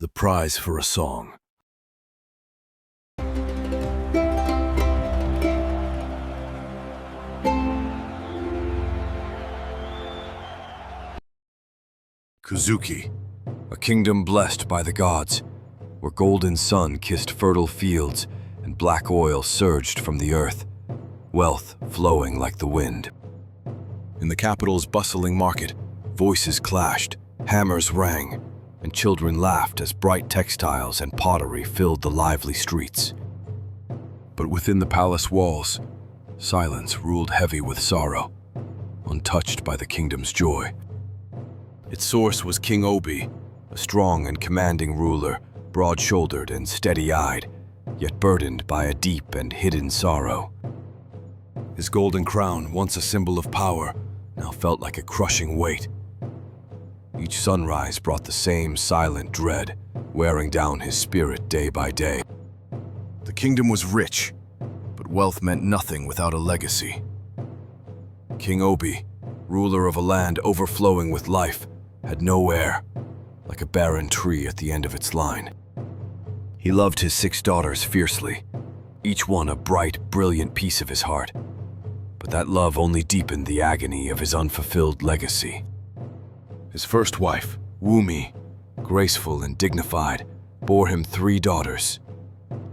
The prize for a song. Kuzuki, a kingdom blessed by the gods, where golden sun kissed fertile fields and black oil surged from the earth, wealth flowing like the wind. In the capital's bustling market, voices clashed, hammers rang, and children laughed as bright textiles and pottery filled the lively streets. But within the palace walls, silence ruled heavy with sorrow, untouched by the kingdom's joy. Its source was King Obi, a strong and commanding ruler, broad-shouldered and steady-eyed, yet burdened by a deep and hidden sorrow. His golden crown, once a symbol of power, now felt like a crushing weight. Each sunrise brought the same silent dread, wearing down his spirit day by day. The kingdom was rich, but wealth meant nothing without a legacy. King Obi, ruler of a land overflowing with life, had no heir, like a barren tree at the end of its line. He loved his 6 daughters fiercely, each one a bright, brilliant piece of his heart. But that love only deepened the agony of his unfulfilled legacy. His first wife, Wumi, graceful and dignified, bore him 3 daughters.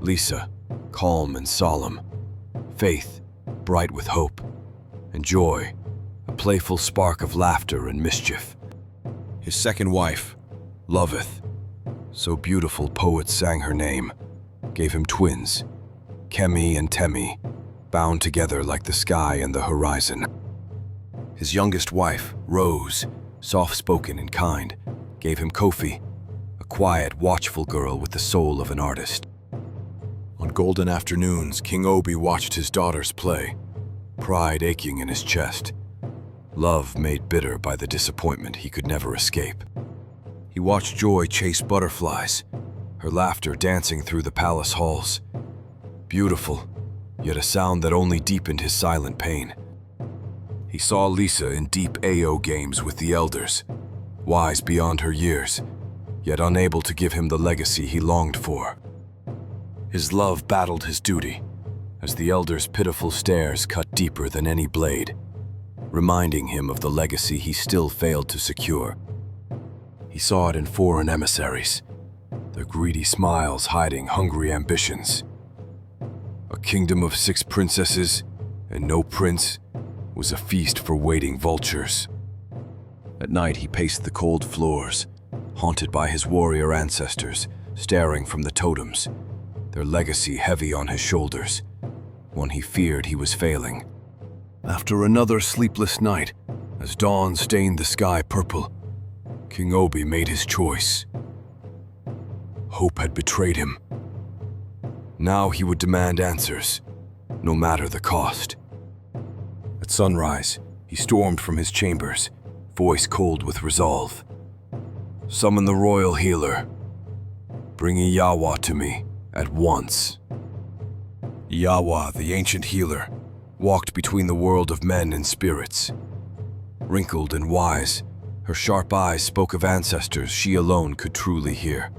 Lisa, calm and solemn. Faith, bright with hope. And Joy, a playful spark of laughter and mischief. His second wife, Loveth, so beautiful poets sang her name, gave him twins, Kemi and Temi, bound together like the sky and the horizon. His youngest wife, Rose, soft-spoken and kind, gave him Kofi, a quiet, watchful girl with the soul of an artist. On golden afternoons, King Obi watched his daughters play, pride aching in his chest, love made bitter by the disappointment he could never escape. He watched Joy chase butterflies, her laughter dancing through the palace halls. Beautiful, yet a sound that only deepened his silent pain. He saw Lisa in deep AO games with the elders, wise beyond her years, yet unable to give him the legacy he longed for. His love battled his duty, as the elders' pitiful stares cut deeper than any blade, reminding him of the legacy he still failed to secure. He saw it in foreign emissaries, their greedy smiles hiding hungry ambitions. A kingdom of 6 princesses and no prince was a feast for waiting vultures. At night he paced the cold floors, haunted by his warrior ancestors, staring from the totems, their legacy heavy on his shoulders, one he feared he was failing. After another sleepless night, as dawn stained the sky purple, King Obi made his choice. Hope had betrayed him. Now he would demand answers, no matter the cost. At sunrise, he stormed from his chambers, voice cold with resolve. Summon the royal healer. Bring Iyawa to me at once. Iyawa, the ancient healer, walked between the world of men and spirits. Wrinkled and wise, her sharp eyes spoke of ancestors she alone could truly hear.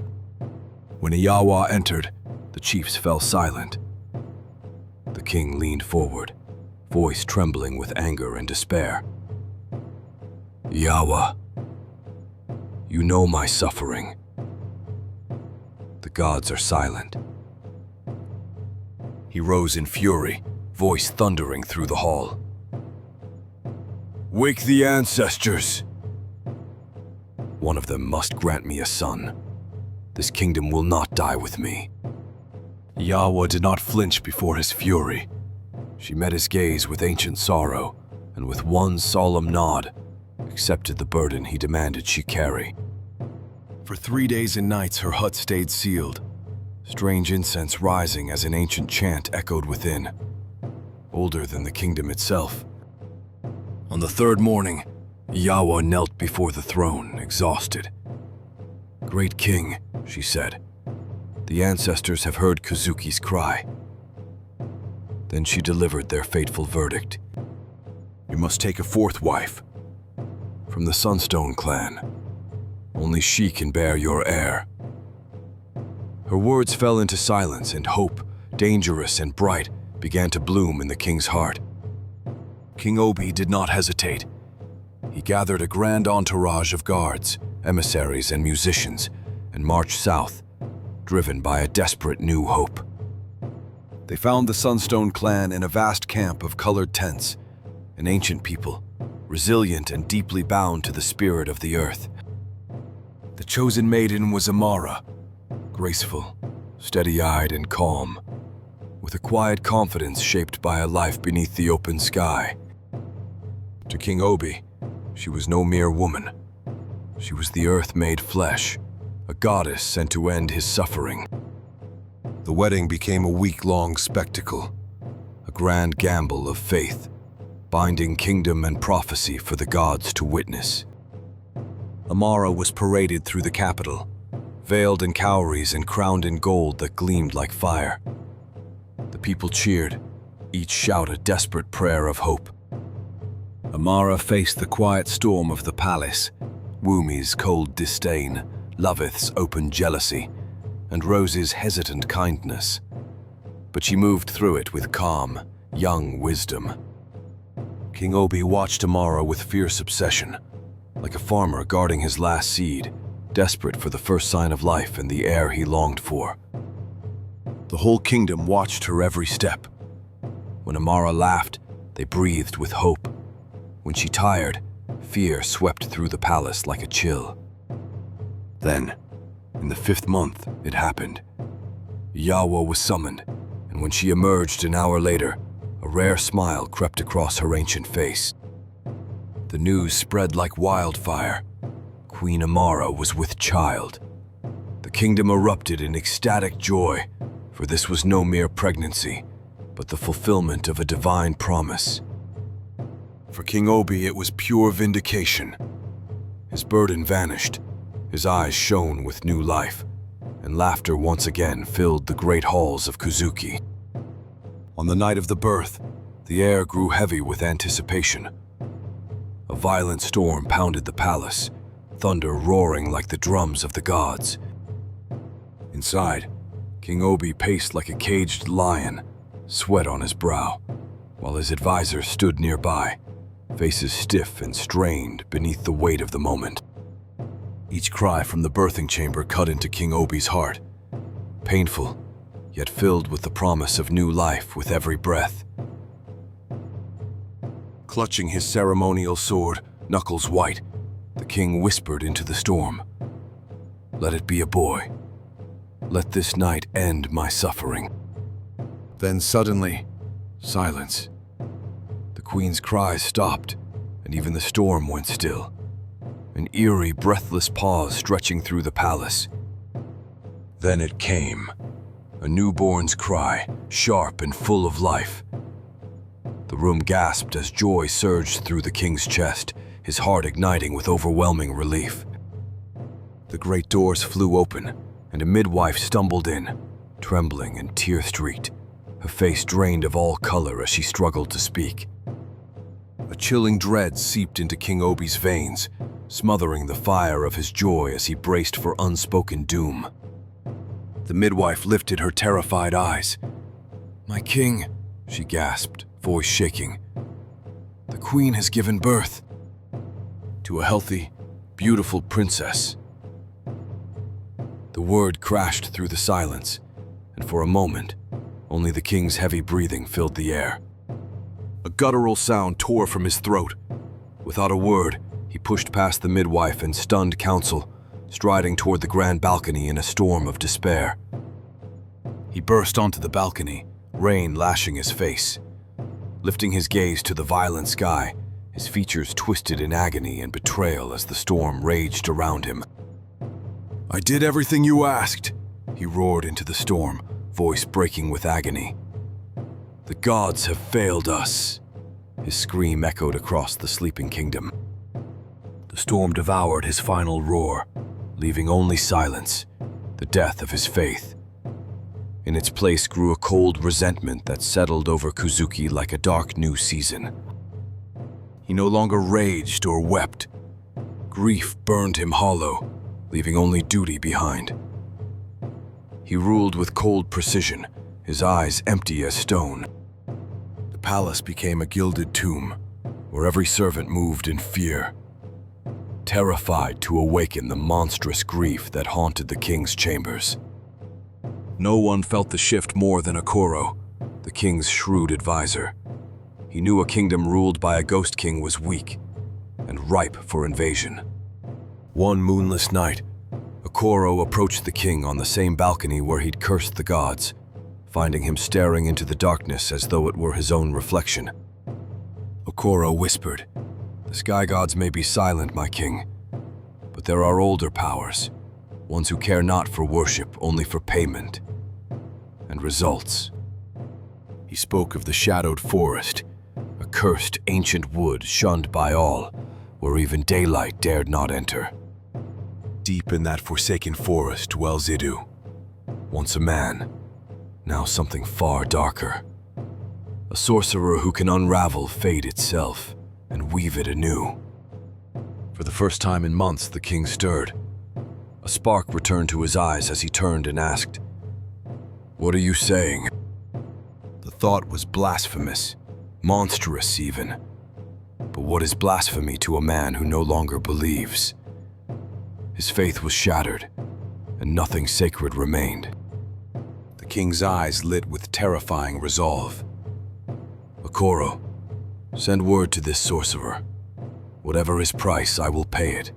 When Iyawa entered, the chiefs fell silent. The king leaned forward, voice trembling with anger and despair. Iyawa, you know my suffering. The gods are silent. He rose in fury, voice thundering through the hall. Wake the ancestors! One of them must grant me a son. This kingdom will not die with me. Iyawa did not flinch before his fury. She met his gaze with ancient sorrow, and with one solemn nod, accepted the burden he demanded she carry. For 3 days and nights her hut stayed sealed, strange incense rising as an ancient chant echoed within, older than the kingdom itself. On the 3rd morning, Iyawa knelt before the throne, exhausted. Great king, she said, the ancestors have heard Kuzuki's cry. Then she delivered their fateful verdict. You must take a 4th wife, from the Sunstone clan. Only she can bear your heir. Her words fell into silence, and hope, dangerous and bright, began to bloom in the king's heart. King Obi did not hesitate. He gathered a grand entourage of guards, emissaries, and musicians, and marched south, driven by a desperate new hope. They found the Sunstone clan in a vast camp of colored tents, an ancient people, resilient and deeply bound to the spirit of the earth. The chosen maiden was Amara, graceful, steady-eyed, and calm, with a quiet confidence shaped by a life beneath the open sky. To King Obi, she was no mere woman. She was the earth made flesh, a goddess sent to end his suffering. The wedding became a week-long spectacle, a grand gamble of faith, binding kingdom and prophecy for the gods to witness. Amara was paraded through the capital, veiled in cowries and crowned in gold that gleamed like fire. The people cheered, each shout a desperate prayer of hope. Amara faced the quiet storm of the palace, Wumi's cold disdain, Loveth's open jealousy, and Rose's hesitant kindness. But she moved through it with calm, young wisdom. King Obi watched Amara with fierce obsession, like a farmer guarding his last seed, desperate for the first sign of life and the heir he longed for. The whole kingdom watched her every step. When Amara laughed, they breathed with hope. When she tired, fear swept through the palace like a chill. Then, in the 5th month, it happened. Yawa was summoned, and when she emerged an hour later, a rare smile crept across her ancient face. The news spread like wildfire. Queen Amara was with child. The kingdom erupted in ecstatic joy, for this was no mere pregnancy, but the fulfillment of a divine promise. For King Obi, it was pure vindication. His burden vanished, his eyes shone with new life, and laughter once again filled the great halls of Kuzuki. On the night of the birth, the air grew heavy with anticipation. A violent storm pounded the palace, thunder roaring like the drums of the gods. Inside, King Obi paced like a caged lion, sweat on his brow, while his advisors stood nearby, faces stiff and strained beneath the weight of the moment. Each cry from the birthing chamber cut into King Obi's heart, painful, yet filled with the promise of new life with every breath. Clutching his ceremonial sword, knuckles white, the king whispered into the storm, "Let it be a boy. Let this night end my suffering." Then suddenly, silence. The queen's cries stopped, and even the storm went still. An eerie, breathless pause stretching through the palace. Then it came, a newborn's cry, sharp and full of life. The room gasped as joy surged through the king's chest, his heart igniting with overwhelming relief. The great doors flew open, and a midwife stumbled in, trembling and tear-streaked, her face drained of all color as she struggled to speak. A chilling dread seeped into King Obi's veins, smothering the fire of his joy as he braced for unspoken doom. The midwife lifted her terrified eyes. "My king," she gasped, voice shaking. "The queen has given birth to a healthy, beautiful princess." The word crashed through the silence, and for a moment, only the king's heavy breathing filled the air. A guttural sound tore from his throat. Without a word, he pushed past the midwife and stunned counsel, striding toward the grand balcony in a storm of despair. He burst onto the balcony, rain lashing his face. Lifting his gaze to the violent sky, his features twisted in agony and betrayal as the storm raged around him. "I did everything you asked," he roared into the storm, voice breaking with agony. "The gods have failed us." His scream echoed across the sleeping kingdom. The storm devoured his final roar, leaving only silence, the death of his faith. In its place grew a cold resentment that settled over Kuzuki like a dark new season. He no longer raged or wept. Grief burned him hollow, leaving only duty behind. He ruled with cold precision, his eyes empty as stone. The palace became a gilded tomb, where every servant moved in fear, terrified to awaken the monstrous grief that haunted the king's chambers. No one felt the shift more than Okoro, the king's shrewd advisor. He knew a kingdom ruled by a ghost king was weak and ripe for invasion. One moonless night, Okoro approached the king on the same balcony where he'd cursed the gods, finding him staring into the darkness as though it were his own reflection. Okoro whispered, "The sky gods may be silent, my king, but there are older powers, ones who care not for worship, only for payment and results." He spoke of the shadowed forest, a cursed ancient wood shunned by all, where even daylight dared not enter. Deep in that forsaken forest dwells Idu, once a man, now something far darker. A sorcerer who can unravel fate itself and weave it anew. For the first time in months, the king stirred. A spark returned to his eyes as he turned and asked, "What are you saying?" The thought was blasphemous, monstrous even. But what is blasphemy to a man who no longer believes? His faith was shattered, and nothing sacred remained. The king's eyes lit with terrifying resolve. "Okoro, send word to this sorcerer. Whatever his price, I will pay it."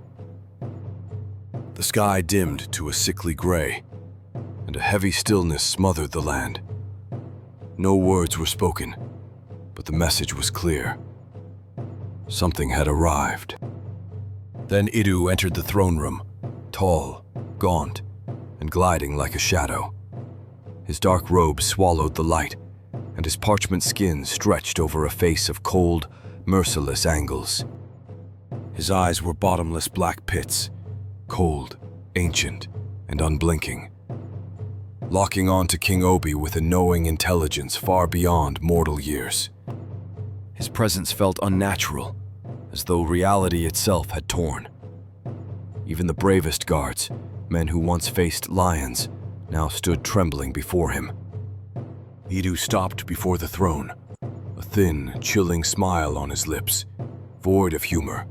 The sky dimmed to a sickly gray, and a heavy stillness smothered the land. No words were spoken, but the message was clear. Something had arrived. Then Idu entered the throne room, tall, gaunt, and gliding like a shadow. His dark robe swallowed the light, and his parchment skin stretched over a face of cold, merciless angles. His eyes were bottomless black pits, cold, ancient, and unblinking, locking on to King Obi with a knowing intelligence far beyond mortal years. His presence felt unnatural, as though reality itself had torn. Even the bravest guards, men who once faced lions, now stood trembling before him. Idu stopped before the throne, a thin, chilling smile on his lips, void of humor,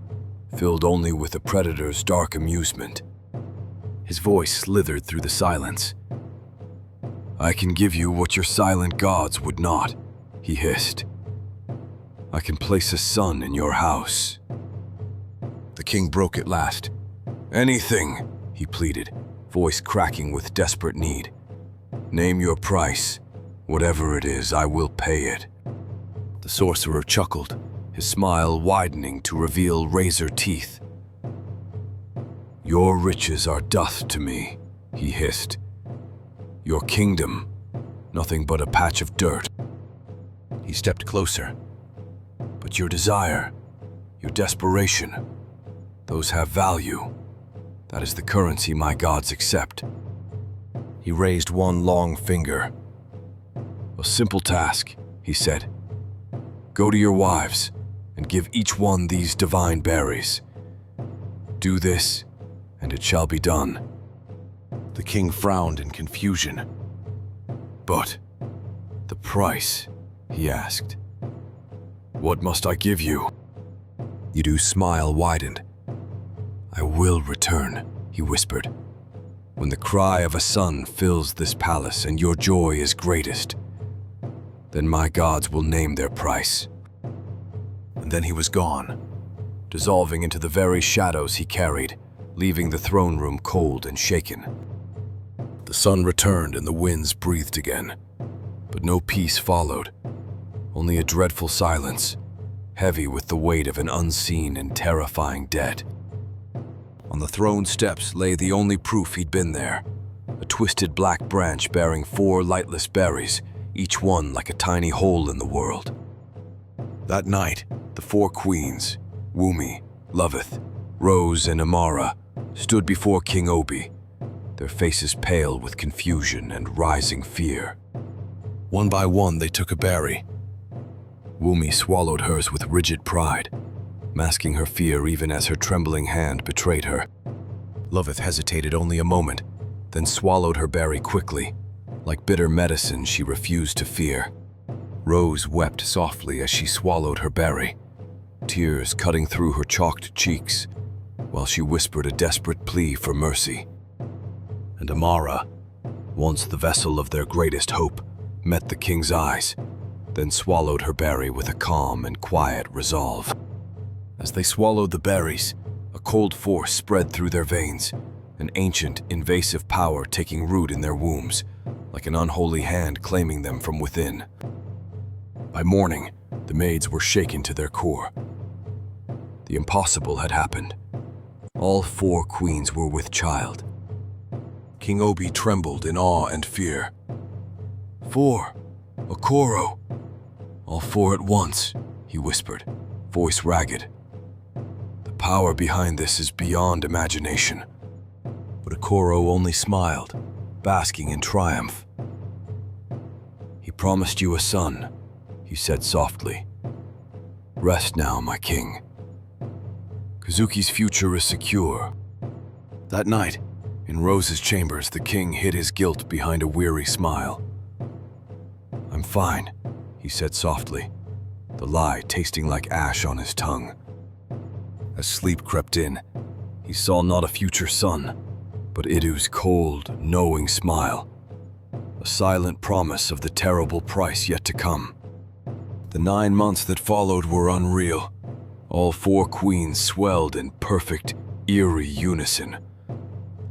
filled only with the predator's dark amusement. His voice slithered through the silence. "I can give you what your silent gods would not," he hissed. "I can place a son in your house." The king broke at last. "Anything," he pleaded, voice cracking with desperate need. "Name your price. Whatever it is, I will pay it." The sorcerer chuckled, his smile widening to reveal razor teeth. "Your riches are dust to me," he hissed. "Your kingdom, nothing but a patch of dirt." He stepped closer. "But your desire, your desperation, those have value. That is the currency my gods accept." He raised one long finger. "A simple task," he said. "Go to your wives and give each one these divine berries. Do this, and it shall be done." The king frowned in confusion. "But the price?" he asked. "What must I give you?" Idu's smile widened. "I will return," he whispered. "When the cry of a son fills this palace and your joy is greatest, then my gods will name their price." And then he was gone, dissolving into the very shadows he carried, leaving the throne room cold and shaken. The sun returned and the winds breathed again, but no peace followed, only a dreadful silence, heavy with the weight of an unseen and terrifying debt. On the throne steps lay the only proof he'd been there, a twisted black branch bearing 4 lightless berries, each one like a tiny hole in the world. That night, the 4 queens, Wumi, Loveth, Rose, and Amara, stood before King Obi, their faces pale with confusion and rising fear. One by one, they took a berry. Wumi swallowed hers with rigid pride, masking her fear even as her trembling hand betrayed her. Loveth hesitated only a moment, then swallowed her berry quickly. Like bitter medicine she refused to fear. Rose wept softly as she swallowed her berry, tears cutting through her chalked cheeks, while she whispered a desperate plea for mercy. And Amara, once the vessel of their greatest hope, met the king's eyes, then swallowed her berry with a calm and quiet resolve. As they swallowed the berries, a cold force spread through their veins, an ancient, invasive power taking root in their wombs, like an unholy hand claiming them from within. By morning, the maids were shaken to their core. The impossible had happened. All 4 queens were with child. King Obi trembled in awe and fear. 4, Okoro. All 4 at once, he whispered, voice ragged. The power behind this is beyond imagination. But Okoro only smiled, basking in triumph. He promised you a son, he said softly. Rest now, my king. Kuzuki's future is secure. That night, in Rose's chambers, the king hid his guilt behind a weary smile. I'm fine, he said softly, the lie tasting like ash on his tongue. As sleep crept in, he saw not a future son, but Idu's cold, knowing smile, a silent promise of the terrible price yet to come. The 9 months that followed were unreal. All 4 queens swelled in perfect, eerie unison.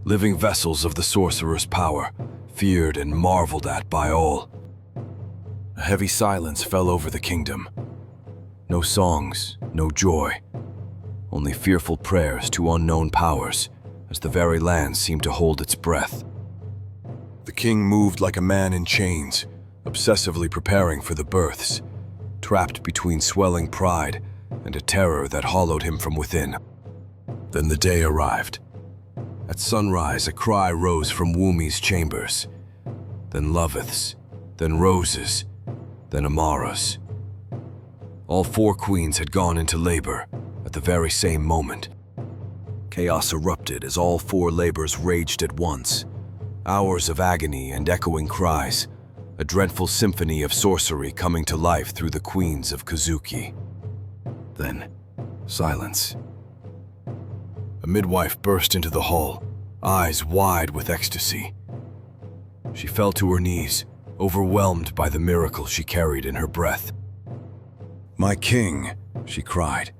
Living vessels of the sorcerer's power, feared and marveled at by all. A heavy silence fell over the kingdom. No songs, no joy, only fearful prayers to unknown powers, as the very land seemed to hold its breath. The king moved like a man in chains, obsessively preparing for the births, trapped between swelling pride and a terror that hollowed him from within. Then the day arrived. At sunrise, a cry rose from Wumi's chambers, then Loveth's, then Rose's, then Amara's. All 4 queens had gone into labor at the very same moment. Chaos erupted as all 4 labors raged at once. Hours of agony and echoing cries, a dreadful symphony of sorcery coming to life through the queens of Kuzuki. Then, silence. A midwife burst into the hall, eyes wide with ecstasy. She fell to her knees, overwhelmed by the miracle she carried in her breath. My king, she cried,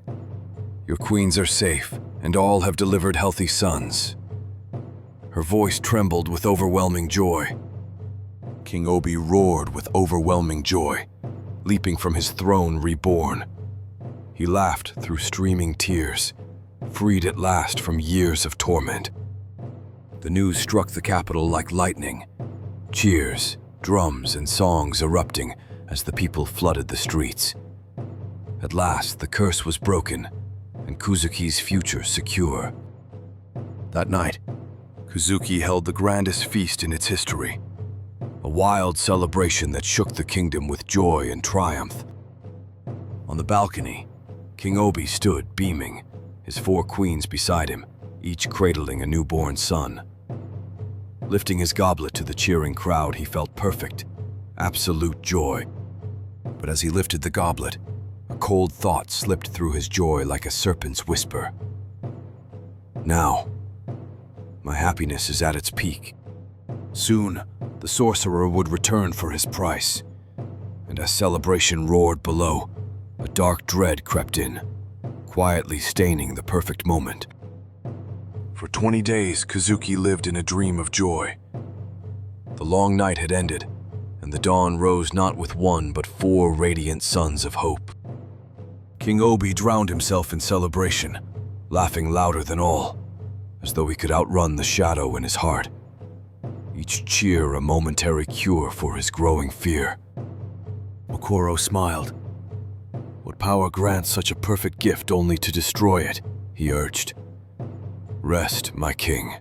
your queens are safe, and all have delivered healthy sons. Her voice trembled with overwhelming joy. King Obi roared with overwhelming joy, leaping from his throne reborn. He laughed through streaming tears, freed at last from years of torment. The news struck the capital like lightning. Cheers, drums, and songs erupting as the people flooded the streets. At last, the curse was broken, and Kuzuki's future secure. That night, Kuzuki held the grandest feast in its history, a wild celebration that shook the kingdom with joy and triumph. On the balcony, King Obi stood beaming, his 4 queens beside him, each cradling a newborn son. Lifting his goblet to the cheering crowd, he felt perfect, absolute joy. But as he lifted the goblet, a cold thought slipped through his joy like a serpent's whisper. Now, my happiness is at its peak. Soon, the sorcerer would return for his price. And as celebration roared below, a dark dread crept in, quietly staining the perfect moment. For 20 days, Kuzuki lived in a dream of joy. The long night had ended, and the dawn rose not with 1 but 4 radiant suns of hope. King Obi drowned himself in celebration, laughing louder than all, as though he could outrun the shadow in his heart. Each cheer a momentary cure for his growing fear. Okoro smiled. What power grants such a perfect gift only to destroy it? He urged. Rest, my king.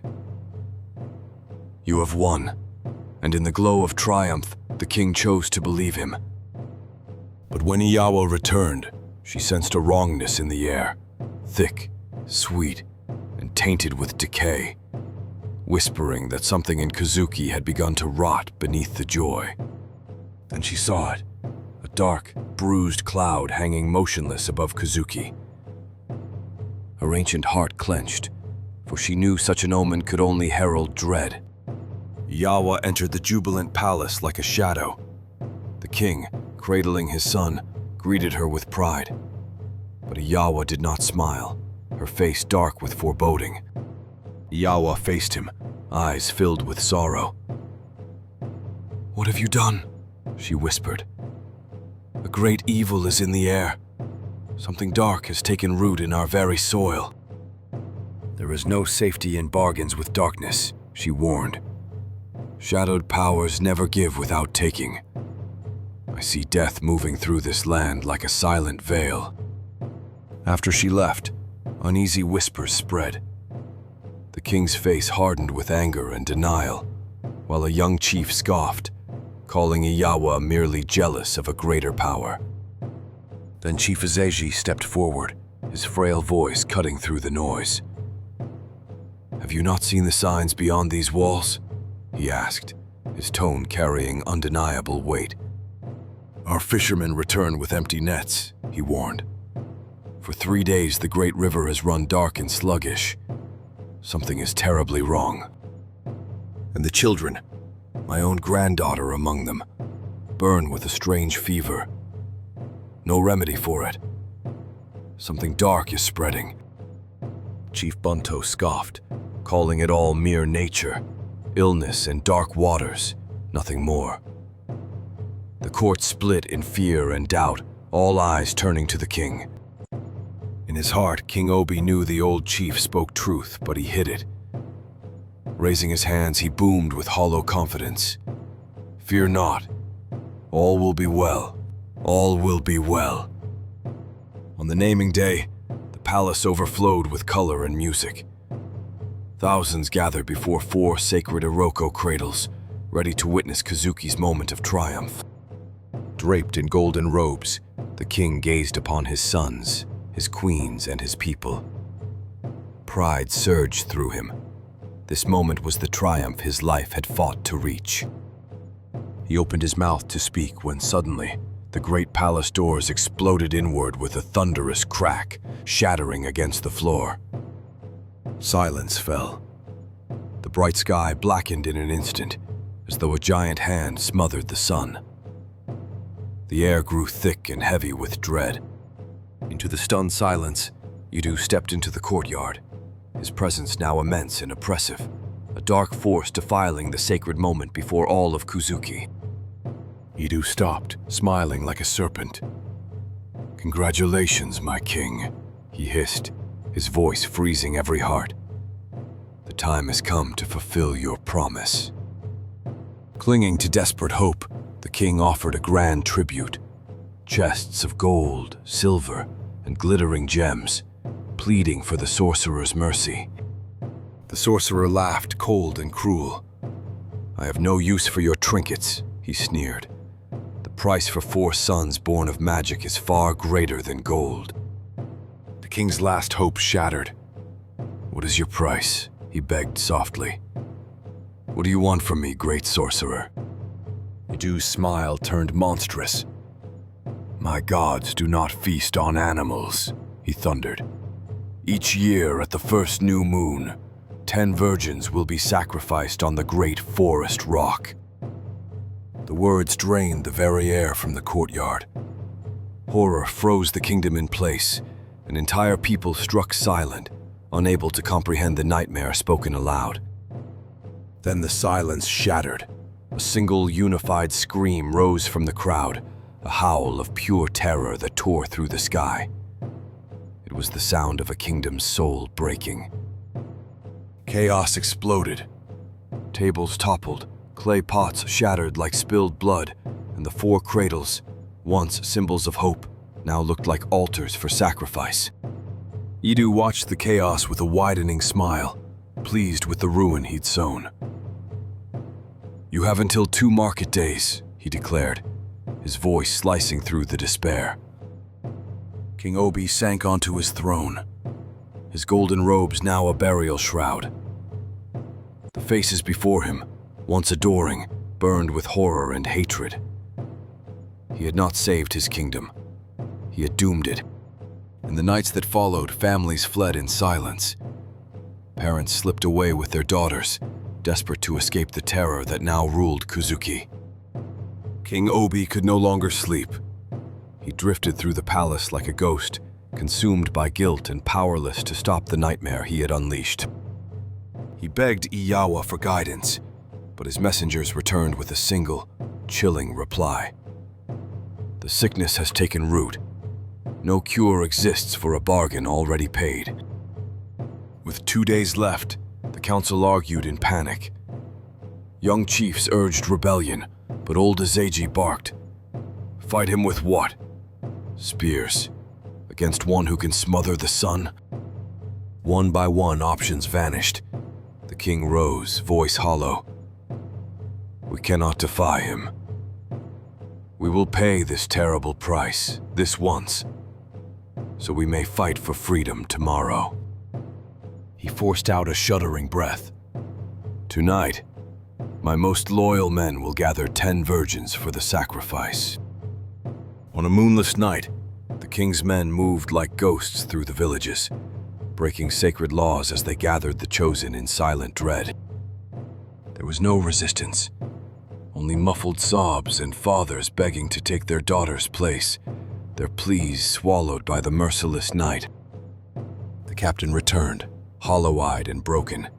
You have won, and in the glow of triumph, the king chose to believe him. But when Iyawa returned, she sensed a wrongness in the air, thick, sweet, and tainted with decay. whispering that something in Kuzuki had begun to rot beneath the joy. Then she saw it, a dark, bruised cloud hanging motionless above Kuzuki. Her ancient heart clenched, for she knew such an omen could only herald dread. Yawa entered the jubilant palace like a shadow. The king, cradling his son, greeted her with pride. But Yawa did not smile, her face dark with foreboding. Yawa faced him, eyes filled with sorrow. "What have you done?" she whispered. "A great evil is in the air. Something dark has taken root in our very soil." "There is no safety in bargains with darkness," she warned. "Shadowed powers never give without taking. I see death moving through this land like a silent veil." After she left, uneasy whispers spread. The king's face hardened with anger and denial, while a young chief scoffed, calling Iyawa merely jealous of a greater power. Then Chief Azeji stepped forward, his frail voice cutting through the noise. "Have you not seen the signs beyond these walls?" he asked, his tone carrying undeniable weight. "Our fishermen return with empty nets," he warned. "For 3 days the great river has run dark and sluggish. Something is terribly wrong. And the children, my own granddaughter among them, burn with a strange fever. No remedy for it. Something dark is spreading." Chief Bunto scoffed, calling it all mere nature, illness and dark waters, nothing more. The court split in fear and doubt, all eyes turning to the king. In his heart, King Obi knew the old chief spoke truth, but he hid it. Raising his hands, he boomed with hollow confidence. "Fear not. All will be well. All will be well." On the naming day, the palace overflowed with color and music. Thousands gathered before 4 sacred Iroko cradles, ready to witness Kuzuki's moment of triumph. Draped in golden robes, the king gazed upon his sons, his queens, and his people. Pride surged through him. This moment was the triumph his life had fought to reach. He opened his mouth to speak when suddenly, the great palace doors exploded inward with a thunderous crack, shattering against the floor. Silence fell. The bright sky blackened in an instant, as though a giant hand smothered the sun. The air grew thick and heavy with dread. Into the stunned silence, Idu stepped into the courtyard, his presence now immense and oppressive, a dark force defiling the sacred moment before all of Kuzuki. Idu stopped, smiling like a serpent. "Congratulations, my king," he hissed, his voice freezing every heart. "The time has come to fulfill your promise." Clinging to desperate hope, the king offered a grand tribute. Chests of gold, silver, and glittering gems, pleading for the sorcerer's mercy. The sorcerer laughed, cold and cruel. "I have no use for your trinkets," he sneered. "The price for 4 sons born of magic is far greater than gold." The king's last hope shattered. "What is your price?" he begged softly. "What do you want from me, great sorcerer?" Idu's smile turned monstrous. "My gods do not feast on animals," he thundered. "Each year at the first new moon, 10 virgins will be sacrificed on the great forest rock." The words drained the very air from the courtyard. Horror froze the kingdom in place. An entire people struck silent, unable to comprehend the nightmare spoken aloud. Then the silence shattered. A single unified scream rose from the crowd, a howl of pure terror that tore through the sky. It was the sound of a kingdom's soul breaking. Chaos exploded. Tables toppled, clay pots shattered like spilled blood, and the 4 cradles, once symbols of hope, now looked like altars for sacrifice. Idu watched the chaos with a widening smile, pleased with the ruin he'd sown. "You have until 2 market days," he declared, his voice slicing through the despair. King Obi sank onto his throne, his golden robes now a burial shroud. The faces before him, once adoring, burned with horror and hatred. He had not saved his kingdom. He had doomed it. In the nights that followed, families fled in silence. Parents slipped away with their daughters, desperate to escape the terror that now ruled Kuzuki. King Obi could no longer sleep. He drifted through the palace like a ghost, consumed by guilt and powerless to stop the nightmare he had unleashed. He begged Iyawa for guidance, but his messengers returned with a single, chilling reply. The sickness has taken root. No cure exists for a bargain already paid. With 2 days left, the council argued in panic. Young chiefs urged rebellion, but old Azeji barked. Fight him with what? Spears. Against one who can smother the sun? One by one, options vanished. The king rose, voice hollow. We cannot defy him. We will pay this terrible price, this once, so we may fight for freedom tomorrow. He forced out a shuddering breath. Tonight, my most loyal men will gather 10 virgins for the sacrifice. On a moonless night, the king's men moved like ghosts through the villages, breaking sacred laws as they gathered the chosen in silent dread. There was no resistance, only muffled sobs and fathers begging to take their daughter's place, their pleas swallowed by the merciless night. The captain returned, hollow-eyed and broken.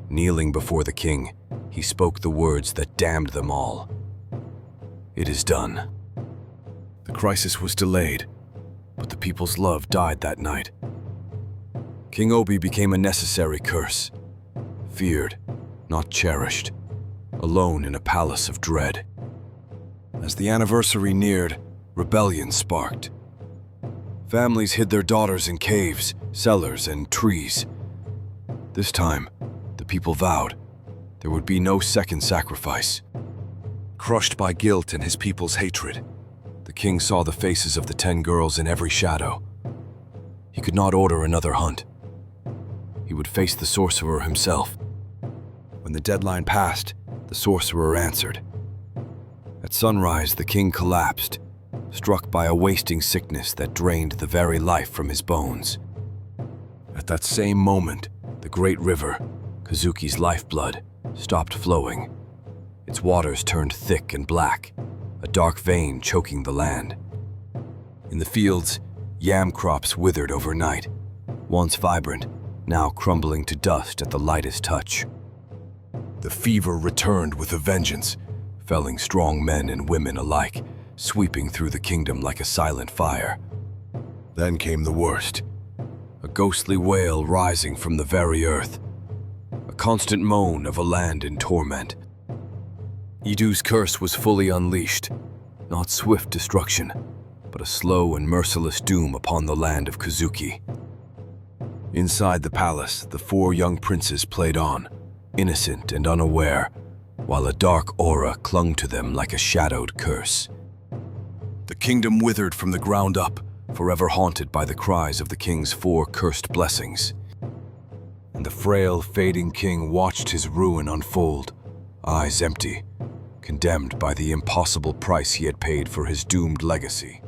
Kneeling before the king, he spoke the words that damned them all. It is done. The crisis was delayed, but the people's love died that night. King Obi became a necessary curse, feared, not cherished, alone in a palace of dread. As the anniversary neared, rebellion sparked. Families hid their daughters in caves, cellars, and trees. This time, the people vowed there would be no second sacrifice. Crushed by guilt and his people's hatred, the king saw the faces of the 10 girls in every shadow. He could not order another hunt. He would face the sorcerer himself. When the deadline passed, the sorcerer answered. At sunrise, the king collapsed, struck by a wasting sickness that drained the very life from his bones. At that same moment, the great river, Kuzuki's lifeblood, stopped flowing. Its waters turned thick and black, a dark vein choking the land. In the fields, yam crops withered overnight, once vibrant, now crumbling to dust at the lightest touch. The fever returned with a vengeance, felling strong men and women alike, sweeping through the kingdom like a silent fire. Then came the worst, a ghostly wail rising from the very earth, a constant moan of a land in torment. Idu's curse was fully unleashed, not swift destruction, but a slow and merciless doom upon the land of Kuzuki. Inside the palace, the 4 young princes played on, innocent and unaware, while a dark aura clung to them like a shadowed curse. The kingdom withered from the ground up, forever haunted by the cries of the king's 4 cursed blessings. And the frail, fading king watched his ruin unfold, eyes empty, condemned by the impossible price he had paid for his doomed legacy.